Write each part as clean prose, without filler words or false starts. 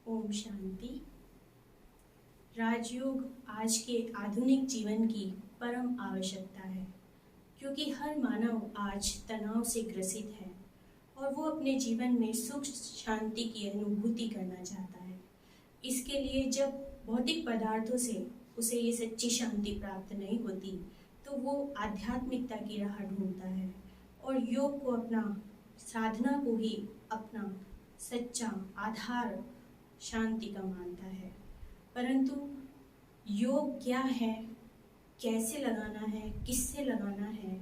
ओम शांति। राजयोग आज के आधुनिक जीवन की परम आवश्यकता है, क्योंकि हर मानव आज तनाव से ग्रसित है और वो अपने जीवन में सुख शांति की अनुभूति करना चाहता है। इसके लिए जब भौतिक पदार्थों से उसे ये सच्ची शांति प्राप्त नहीं होती, तो वो आध्यात्मिकता की राह ढूंढता है और योग को अपना साधना को ही अपना सच्चा आधार शांति का मानता है। परंतु योग क्या है, कैसे लगाना है, किससे लगाना है,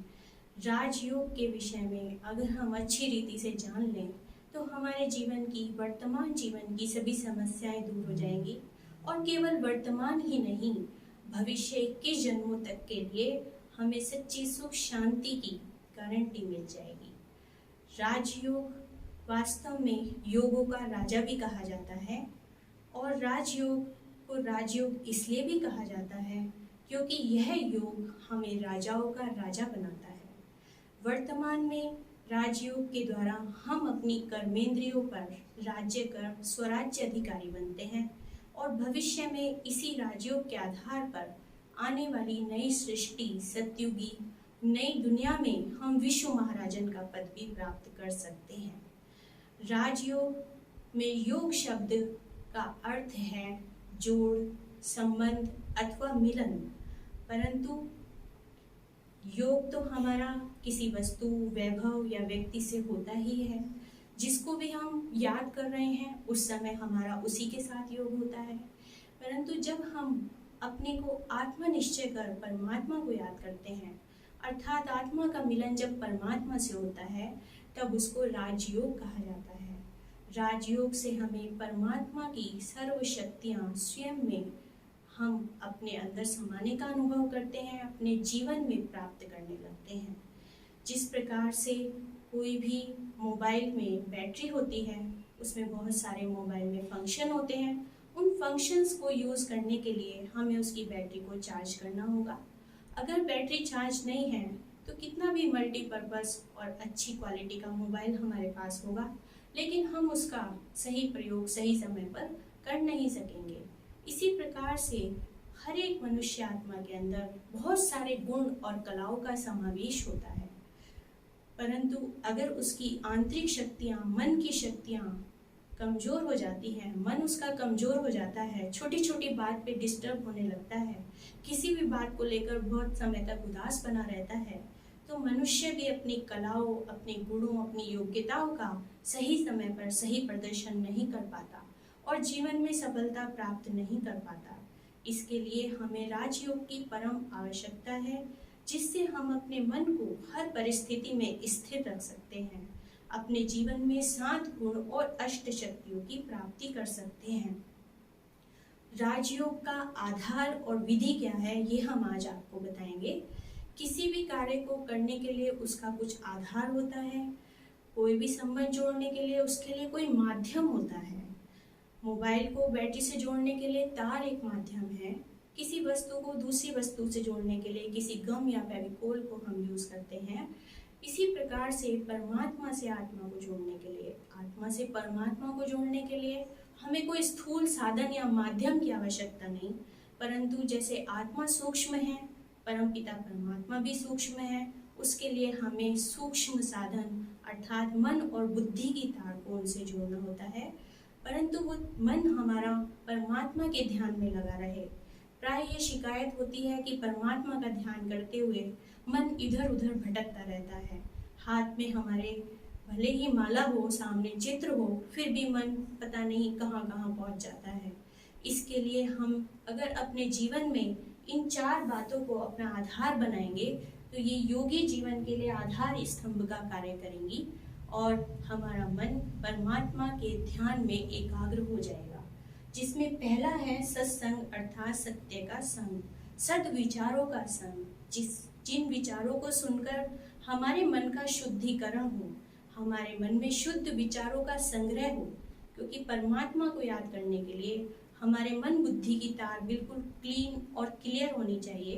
राजयोग के विषय में अगर हम अच्छी रीति से जान लें तो हमारे जीवन की वर्तमान जीवन की सभी समस्याएं दूर हो जाएंगी और केवल वर्तमान ही नहीं, भविष्य 21 जन्मों तक के लिए हमें सच्ची सुख शांति की गारंटी मिल जाएगी। राजयोग वास्तव में योगों का राजा भी कहा जाता है और राजयोग को राजयोग इसलिए भी कहा जाता है क्योंकि यह योग हमें राजाओं का राजा बनाता है। वर्तमान में राजयोग के द्वारा हम अपनी कर्मेंद्रियों पर राज्य कर स्वराज्य अधिकारी बनते हैं और भविष्य में इसी राजयोग के आधार पर आने वाली नई सृष्टि सतयुगी नई दुनिया में हम विश्व महाराजन का पद भी प्राप्त कर सकते हैं। राजयोग में योग शब्द का अर्थ है जोड़, संबंध अथवा मिलन। परंतु योग तो हमारा किसी वस्तु, वैभव या व्यक्ति से होता ही है। जिसको भी हम याद कर रहे हैं उस समय हमारा उसी के साथ योग होता है। परंतु जब हम अपने को आत्मनिश्चय कर परमात्मा को याद करते हैं, अर्थात आत्मा का मिलन जब परमात्मा से होता है, तब उसको राजयोग कहा जाता है। राजयोग से हमें परमात्मा की सर्व शक्तियाँ स्वयं में हम अपने अंदर समाने का अनुभव करते हैं, अपने जीवन में प्राप्त करने लगते हैं। जिस प्रकार से कोई भी मोबाइल में बैटरी होती है, उसमें बहुत सारे मोबाइल में फंक्शन होते हैं। उन फंक्शंस को यूज़ करने के लिए हमें उसकी बैटरी को चार्ज करना होगा। अगर बैटरी चार्ज नहीं है तो कितना भी मल्टीपर्पज़ और अच्छी क्वालिटी का मोबाइल हमारे पास होगा, लेकिन हम उसका सही प्रयोग सही समय पर कर नहीं सकेंगे। इसी प्रकार से हर एक मनुष्य आत्मा के अंदर बहुत सारे गुण और कलाओं का समावेश होता है, परंतु अगर उसकी आंतरिक शक्तियाँ, मन की शक्तियाँ कमज़ोर हो जाती हैं, मन उसका कमज़ोर हो जाता है, छोटी छोटी बात पे डिस्टर्ब होने लगता है, किसी भी बात को लेकर बहुत समय तक उदास बना रहता है, तो मनुष्य भी अपनी कलाओं, अपने गुणों, अपनी योग्यताओं का सही समय पर सही प्रदर्शन नहीं कर पाता और जीवन में सफलता प्राप्त नहीं कर पाता। इसके लिए हमें राजयोग की परम आवश्यकता है, जिससे हम अपने मन को हर परिस्थिति में स्थिर रख सकते हैं, अपने जीवन में 7 गुण और अष्ट शक्तियों की प्राप्ति कर सकते हैं। राजयोग का आधार और विधि क्या है, ये हम आज आपको बताएंगे। किसी भी कार्य को करने के लिए उसका कुछ आधार होता है। कोई भी संबंध जोड़ने के लिए उसके लिए कोई माध्यम होता है। मोबाइल को बैटरी से जोड़ने के लिए तार एक माध्यम है। किसी वस्तु को दूसरी वस्तु से जोड़ने के लिए किसी गम या फेविकोल को हम यूज़ करते हैं। इसी प्रकार से परमात्मा से आत्मा को जोड़ने के लिए, आत्मा से परमात्मा को जोड़ने के लिए हमें कोई स्थूल साधन या माध्यम की आवश्यकता नहीं, परंतु जैसे आत्मा सूक्ष्म है, परमपिता परमात्मा भी सूक्ष्म है, उसके लिए हमें सूक्ष्म साधन अर्थात मन और बुद्धि की तार को उनसे जोड़ना होता है। परंतु वो मन हमारा परमात्मा के ध्यान में लगा रहे। प्राय ये शिकायत होती है कि परमात्मा का ध्यान करते हुए मन इधर उधर भटकता रहता है। हाथ में हमारे भले ही माला हो, सामने चित्र हो, फिर भी मन पता नहीं कहाँ कहाँ पहुँच जाता है। इसके लिए हम अगर अपने जीवन में इन 4 बातों को अपना आधार बनाएंगे तो ये योगी जीवन के लिए आधार स्तंभ का कार्य करेंगी और हमारा मन परमात्मा के ध्यान में एकाग्र हो जाएगा। जिसमें पहला है सत्संग अर्थात सत्य का संग, सद्विचारों का संग, जिन विचारों को सुनकर हमारे मन का शुद्धिकरण हो, हमारे मन में शुद्ध विचारों का संग्रह हो। क्योंकि परमात्मा को याद करने के लिए हमारे मन बुद्धि की तार बिल्कुल क्लीन और क्लियर होनी चाहिए।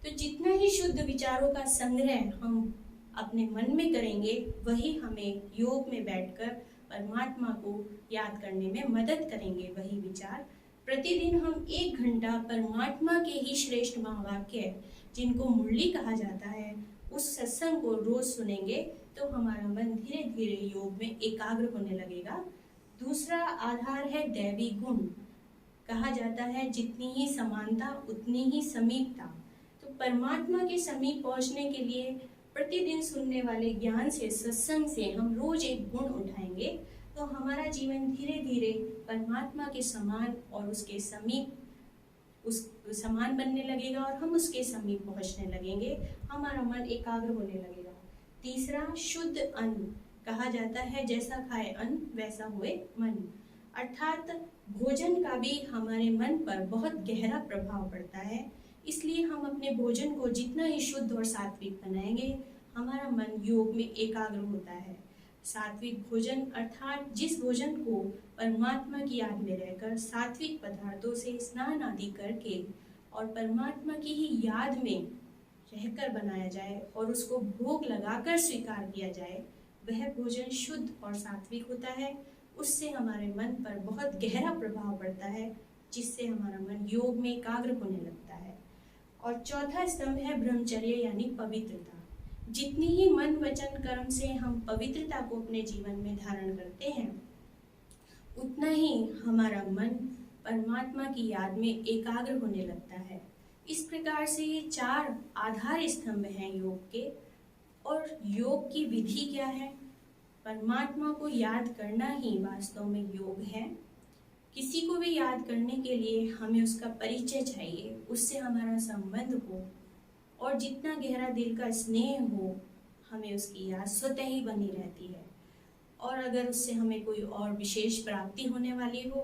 तो जितना ही शुद्ध विचारों का संग्रह हम अपने मन में करेंगे, वही हमें योग में बैठकर परमात्मा को याद करने में मदद करेंगे। वही विचार प्रतिदिन हम 1 घंटा परमात्मा के ही श्रेष्ठ महावाक्य जिनको मुरली कहा जाता है उस सत्संग को रोज सुनेंगे तो हमारा मन धीरे धीरे योग में एकाग्र होने लगेगा। दूसरा आधार है दैवी गुण। कहा जाता है जितनी ही समानता उतनी ही समीपता। तो परमात्मा के समीप पहुंचने के लिए प्रतिदिन सुनने वाले ज्ञान से, सत्संग से हम रोज एक गुण उठाएंगे तो हमारा जीवन धीरे धीरे परमात्मा के समान और उसके समीप उस समान बनने लगेगा और हम उसके समीप पहुंचने लगेंगे। हमारा मन एकाग्र होने लगेगा। तीसरा, शुद्ध अन्न। कहा जाता है जैसा खाए अन्न वैसा हुए मन, अर्थात भोजन का भी हमारे मन पर बहुत गहरा प्रभाव पड़ता है। इसलिए हम अपने भोजन को जितना ही शुद्ध और सात्विक बनाएंगे हमारा मन योग में एकाग्र होता है। सात्विक भोजन अर्थात जिस भोजन को परमात्मा की याद में रहकर सात्विक पदार्थों से स्नान आदि करके और परमात्मा की ही याद में रहकर बनाया जाए और उसको भोग लगाकर स्वीकार किया जाए, वह भोजन शुद्ध और सात्विक होता है। उससे हमारे मन पर बहुत गहरा प्रभाव पड़ता है जिससे हमारा मन योग में एकाग्र होने लगता है। और चौथा स्तंभ है ब्रह्मचर्य यानी पवित्रता। जितनी ही मन वचन कर्म से हम पवित्रता को अपने जीवन में धारण करते हैं उतना ही हमारा मन परमात्मा की याद में एकाग्र होने लगता है। इस प्रकार से ये 4 आधार स्तंभ हैं योग के। और योग की विधि क्या है? परमात्मा को याद करना ही वास्तव में योग है। किसी को भी याद करने के लिए हमें उसका परिचय चाहिए, उससे हमारा संबंध हो और जितना गहरा दिल का स्नेह हो हमें उसकी याद स्वतः ही बनी रहती है। और अगर उससे हमें कोई और विशेष प्राप्ति होने वाली हो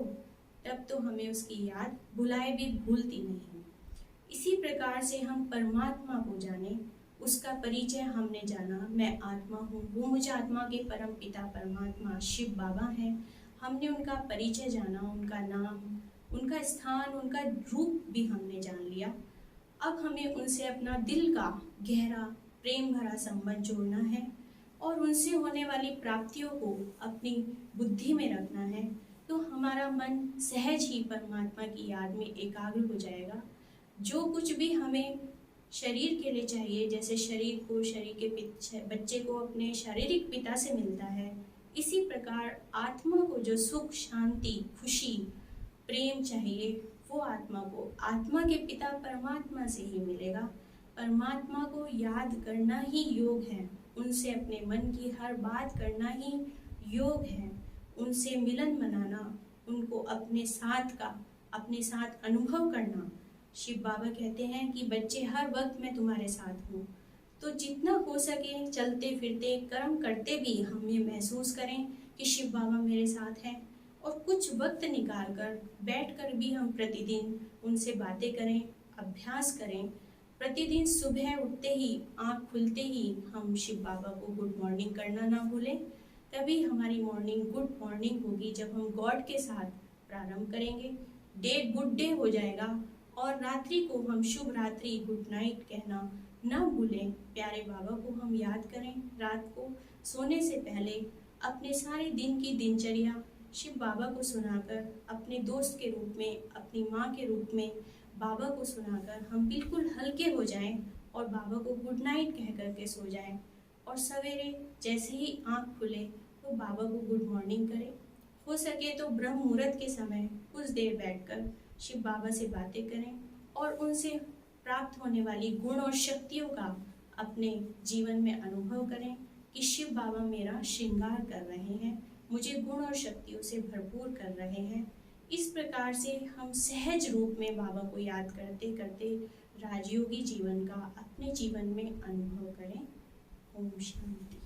तब तो हमें उसकी याद भुलाए भी भूलती नहीं। इसी प्रकार से हम परमात्मा को जाने, उसका परिचय हमने जाना, मैं आत्मा हूँ, वो मुझे आत्मा के परम पिता परमात्मा शिव बाबा हैं। हमने उनका परिचय जाना, उनका नाम, उनका स्थान, उनका रूप भी हमने जान लिया। अब हमें उनसे अपना दिल का गहरा प्रेम भरा संबंध जोड़ना है और उनसे होने वाली प्राप्तियों को अपनी बुद्धि में रखना है तो हमारा मन सहज ही परमात्मा की याद में एकाग्र हो जाएगा। जो कुछ भी हमें शरीर के लिए चाहिए, जैसे शरीर को शरीर के बच्चे को अपने शारीरिक पिता से मिलता है, इसी प्रकार आत्मा को जो सुख, शांति, खुशी, प्रेम चाहिए वो आत्मा को आत्मा के पिता परमात्मा से ही मिलेगा। परमात्मा को याद करना ही योग है, उनसे अपने मन की हर बात करना ही योग है, उनसे मिलन मनाना, उनको अपने साथ अनुभव करना। शिव बाबा कहते हैं कि बच्चे हर वक्त मैं तुम्हारे साथ हूँ। तो जितना हो सके चलते फिरते कर्म करते भी हम ये महसूस करें कि शिव बाबा मेरे साथ हैं और कुछ वक्त निकाल कर बैठ कर भी हम प्रतिदिन उनसे बातें करें, अभ्यास करें। प्रतिदिन सुबह उठते ही, आँख खुलते ही हम शिव बाबा को गुड मॉर्निंग करना ना भूलें। तभी हमारी मॉर्निंग गुड मॉर्निंग होगी जब हम गॉड के साथ प्रारंभ करेंगे। डे गुड डे हो जाएगा और रात्रि को हम शुभ रात्रि, गुड नाइट कहना ना भूलें। प्यारे बाबा को हम याद करें। रात को सोने से पहले अपने सारे दिन की दिनचर्या शिव बाबा को सुनाकर, अपने दोस्त के रूप में, अपनी माँ के रूप में बाबा को सुनाकर हम बिल्कुल हल्के हो जाएं और बाबा को गुड नाइट कह करके सो जाएं। और सवेरे जैसे ही आँख खुले तो बाबा को गुड मॉर्निंग करें। हो सके तो ब्रह्म मुहूर्त के समय कुछ देर बैठकर शिव बाबा से बातें करें और उनसे प्राप्त होने वाली गुण और शक्तियों का अपने जीवन में अनुभव करें कि शिव बाबा मेरा श्रृंगार कर रहे हैं, मुझे गुण और शक्तियों से भरपूर कर रहे हैं। इस प्रकार से हम सहज रूप में बाबा को याद करते करते राजयोगी जीवन का अपने जीवन में अनुभव करें। ओम शांति।